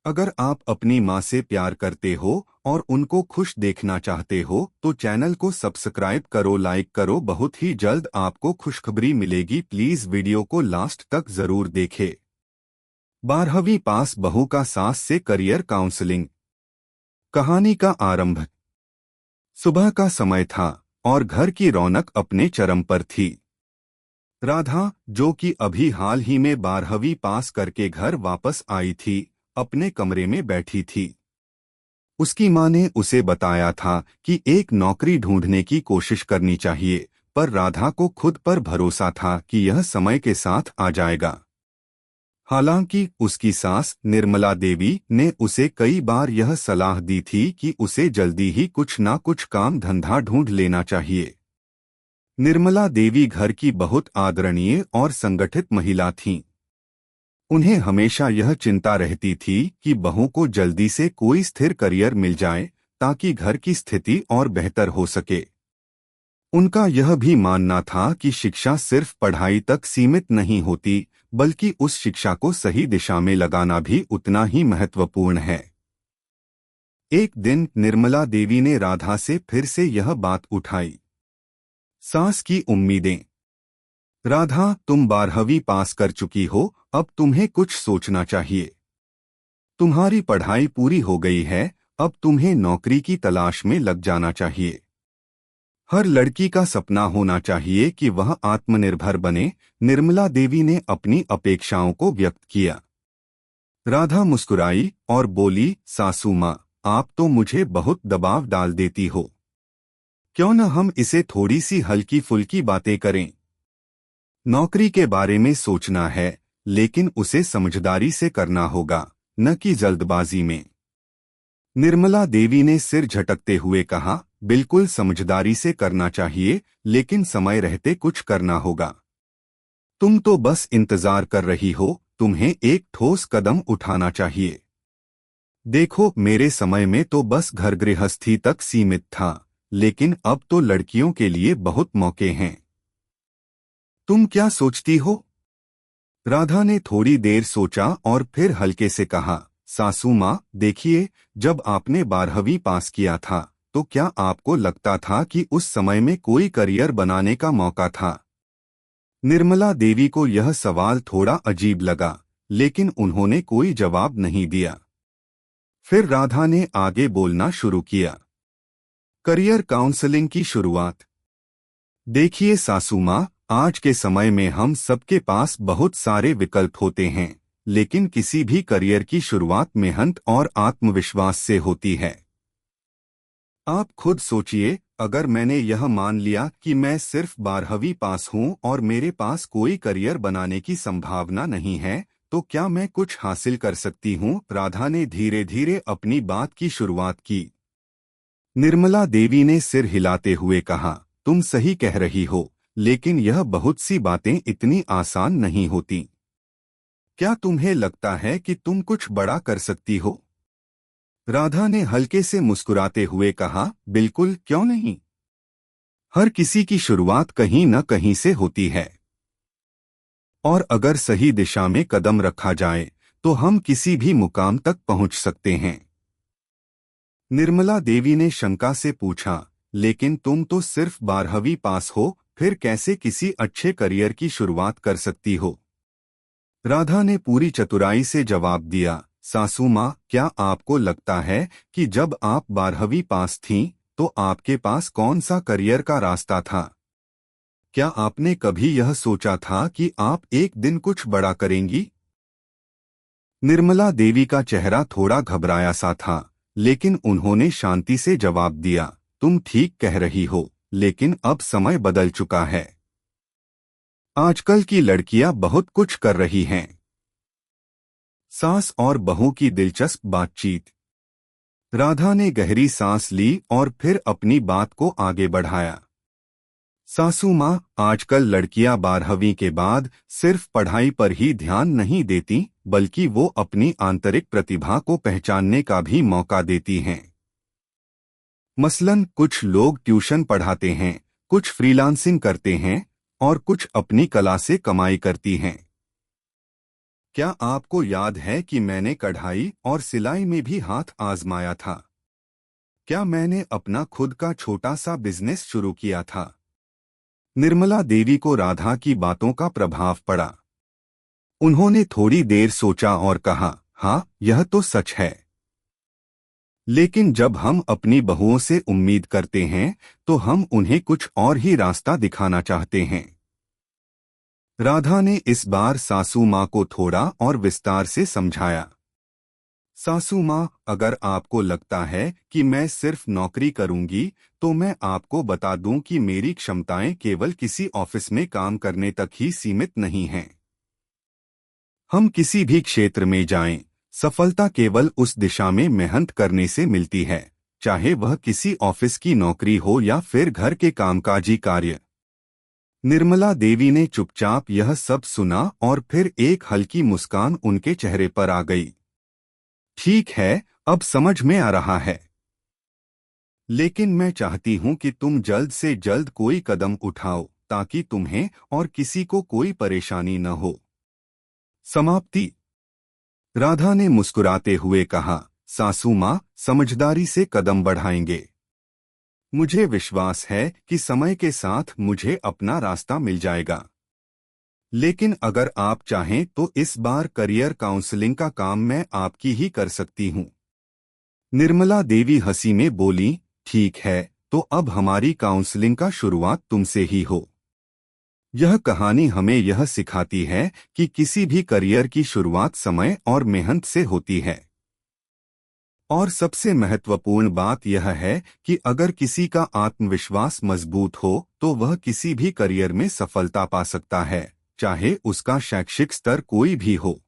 अगर आप अपनी माँ से प्यार करते हो और उनको खुश देखना चाहते हो तो चैनल को सब्सक्राइब करो, लाइक करो। बहुत ही जल्द आपको खुशखबरी मिलेगी। प्लीज वीडियो को लास्ट तक जरूर देखें। 12वीं पास बहू का सास से करियर काउंसलिंग। कहानी का आरंभ। सुबह का समय था और घर की रौनक अपने चरम पर थी। राधा, जो कि अभी हाल ही में 12वीं पास करके घर वापस आई थी, अपने कमरे में बैठी थी। उसकी माँ ने उसे बताया था कि एक नौकरी ढूंढने की कोशिश करनी चाहिए, पर राधा को खुद पर भरोसा था कि यह समय के साथ आ जाएगा। हालांकि उसकी सास निर्मला देवी ने उसे कई बार यह सलाह दी थी कि उसे जल्दी ही कुछ ना कुछ काम धंधा ढूंढ लेना चाहिए। निर्मला देवी घर की बहुत आदरणीय और संगठित महिला थीं। उन्हें हमेशा यह चिंता रहती थी कि बहू को जल्दी से कोई स्थिर करियर मिल जाए ताकि घर की स्थिति और बेहतर हो सके। उनका यह भी मानना था कि शिक्षा सिर्फ पढ़ाई तक सीमित नहीं होती, बल्कि उस शिक्षा को सही दिशा में लगाना भी उतना ही महत्वपूर्ण है। एक दिन निर्मला देवी ने राधा से फिर से यह बात उठाई। सास की उम्मीदें। राधा, तुम 12वीं पास कर चुकी हो, अब तुम्हें कुछ सोचना चाहिए। तुम्हारी पढ़ाई पूरी हो गई है, अब तुम्हें नौकरी की तलाश में लग जाना चाहिए। हर लड़की का सपना होना चाहिए कि वह आत्मनिर्भर बने। निर्मला देवी ने अपनी अपेक्षाओं को व्यक्त किया। राधा मुस्कुराई और बोली, सासू माँ, आप तो मुझे बहुत दबाव डाल देती हो। क्यों न हम इसे थोड़ी सी हल्की फुल्की बातें करें। नौकरी के बारे में सोचना है, लेकिन उसे समझदारी से करना होगा, न कि जल्दबाजी में। निर्मला देवी ने सिर झटकते हुए कहा, बिल्कुल समझदारी से करना चाहिए, लेकिन समय रहते कुछ करना होगा। तुम तो बस इंतजार कर रही हो, तुम्हें एक ठोस कदम उठाना चाहिए। देखो, मेरे समय में तो बस घर गृहस्थी तक सीमित था, लेकिन अब तो लड़कियों के लिए बहुत मौके हैं। तुम क्या सोचती हो? राधा ने थोड़ी देर सोचा और फिर हल्के से कहा, सासू माँ, देखिए, जब आपने 12वीं पास किया था तो क्या आपको लगता था कि उस समय में कोई करियर बनाने का मौका था? निर्मला देवी को यह सवाल थोड़ा अजीब लगा, लेकिन उन्होंने कोई जवाब नहीं दिया। फिर राधा ने आगे बोलना शुरू किया। करियर काउंसलिंग की शुरुआत। देखिए सासू माँ, आज के समय में हम सबके पास बहुत सारे विकल्प होते हैं, लेकिन किसी भी करियर की शुरुआत मेहनत और आत्मविश्वास से होती है। आप खुद सोचिए, अगर मैंने यह मान लिया कि मैं सिर्फ 12वीं पास हूं और मेरे पास कोई करियर बनाने की संभावना नहीं है, तो क्या मैं कुछ हासिल कर सकती हूं? राधा ने धीरे धीरे अपनी बात की शुरुआत की। निर्मला देवी ने सिर हिलाते हुए कहा, तुम सही कह रही हो, लेकिन यह बहुत सी बातें इतनी आसान नहीं होती। क्या तुम्हें लगता है कि तुम कुछ बड़ा कर सकती हो? राधा ने हल्के से मुस्कुराते हुए कहा, बिल्कुल, क्यों नहीं। हर किसी की शुरुआत कहीं न कहीं से होती है, और अगर सही दिशा में कदम रखा जाए तो हम किसी भी मुकाम तक पहुंच सकते हैं। निर्मला देवी ने शंका से पूछा, लेकिन तुम तो सिर्फ 12वीं पास हो, फिर कैसे किसी अच्छे करियर की शुरुआत कर सकती हो? राधा ने पूरी चतुराई से जवाब दिया, सासू माँ, क्या आपको लगता है कि जब आप 12वीं पास थीं, तो आपके पास कौन सा करियर का रास्ता था? क्या आपने कभी यह सोचा था कि आप एक दिन कुछ बड़ा करेंगी? निर्मला देवी का चेहरा थोड़ा घबराया सा था, लेकिन उन्होंने शांति से जवाब दिया, तुम ठीक कह रही हो, लेकिन अब समय बदल चुका है। आजकल की लड़कियां बहुत कुछ कर रही हैं। सास और बहू की दिलचस्प बातचीत। राधा ने गहरी सांस ली और फिर अपनी बात को आगे बढ़ाया। सासू माँ, आजकल लड़कियां 12वीं के बाद सिर्फ पढ़ाई पर ही ध्यान नहीं देती, बल्कि वो अपनी आंतरिक प्रतिभा को पहचानने का भी मौका देती हैं। मसलन कुछ लोग ट्यूशन पढ़ाते हैं, कुछ फ्रीलांसिंग करते हैं और कुछ अपनी कला से कमाई करती हैं। क्या आपको याद है कि मैंने कढ़ाई और सिलाई में भी हाथ आजमाया था? क्या मैंने अपना खुद का छोटा सा बिजनेस शुरू किया था? निर्मला देवी को राधा की बातों का प्रभाव पड़ा। उन्होंने थोड़ी देर सोचा और कहा, हाँ, यह तो सच है। लेकिन जब हम अपनी बहुओं से उम्मीद करते हैं तो हम उन्हें कुछ और ही रास्ता दिखाना चाहते हैं। राधा ने इस बार सासू माँ को थोड़ा और विस्तार से समझाया। सासू माँ, अगर आपको लगता है कि मैं सिर्फ नौकरी करूंगी तो मैं आपको बता दूं कि मेरी क्षमताएं केवल किसी ऑफिस में काम करने तक ही सीमित नहीं हैं। हम किसी भी क्षेत्र में जाएं, सफलता केवल उस दिशा में मेहनत करने से मिलती है, चाहे वह किसी ऑफिस की नौकरी हो या फिर घर के कामकाजी कार्य। निर्मला देवी ने चुपचाप यह सब सुना और फिर एक हल्की मुस्कान उनके चेहरे पर आ गई। ठीक है, अब समझ में आ रहा है। लेकिन मैं चाहती हूं कि तुम जल्द से जल्द कोई कदम उठाओ ताकि तुम्हें और किसी को कोई परेशानी न हो। समाप्ति। राधा ने मुस्कुराते हुए कहा, सासू माँ, समझदारी से कदम बढ़ाएंगे। मुझे विश्वास है कि समय के साथ मुझे अपना रास्ता मिल जाएगा। लेकिन अगर आप चाहें तो इस बार करियर काउंसलिंग का काम मैं आपकी ही कर सकती हूँ। निर्मला देवी हंसी में बोली, ठीक है, तो अब हमारी काउंसलिंग का शुरुआत तुमसे ही हो। यह कहानी हमें यह सिखाती है कि किसी भी करियर की शुरुआत समय और मेहनत से होती है। और सबसे महत्वपूर्ण बात यह है कि अगर किसी का आत्मविश्वास मजबूत हो तो वह किसी भी करियर में सफलता पा सकता है, चाहे उसका शैक्षिक स्तर कोई भी हो।